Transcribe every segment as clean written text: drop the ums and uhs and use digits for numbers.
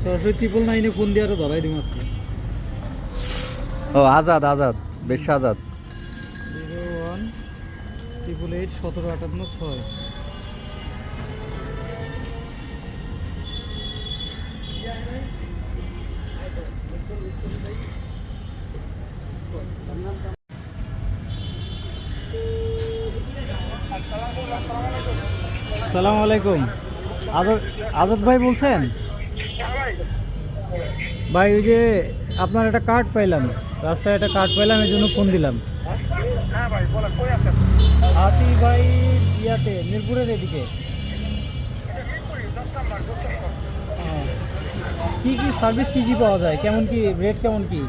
সরাসরি 999 ফোন দিয়ে আরো ধরাই দিম আজকে। ও আজাদ আজাদ বেশ আজাদ 01 888 1758 6। আসসালামু আলাইকুম। আজাদ আজাদ ভাই বলছেন? ভাই ওই যে আপনার একটা কার্ড পাইলাম, রাস্তায় একটা কার্ড পাইলাম, এই জন্য ফোন দিলাম। আসি ভাই ইয়াতে মিরপুরের এদিকে। হ্যাঁ। কি কি সার্ভিস কি কি পাওয়া যায়, কেমন কি রেট, কেমন কি?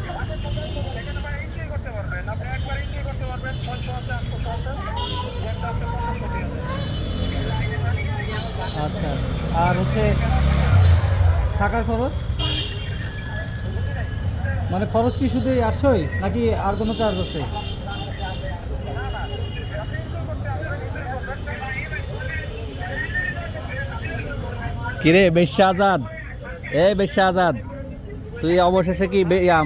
আচ্ছা, আর হচ্ছে থাকার খরচ, মানে খরচ কি শুধু 800ই নাকি আর কোনো চার্জ আছে? কিরে বেশ আজাদ, বেশ আজাদ, তুই অবশেষে কি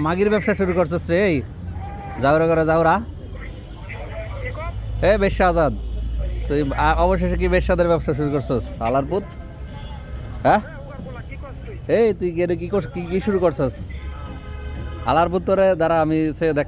মাগির ব্যবসা শুরু করছিস রে? এই যাওরা করে যাওরা, বেশ আজাদ, তুই অবশেষে কি বেশ্যাদের ব্যবসা শুরু করছিস আলারপুত? হ্যাঁ তুই কি কি শুরু করছিস আলারপুত? তোরে দ্বারা আমি দেখ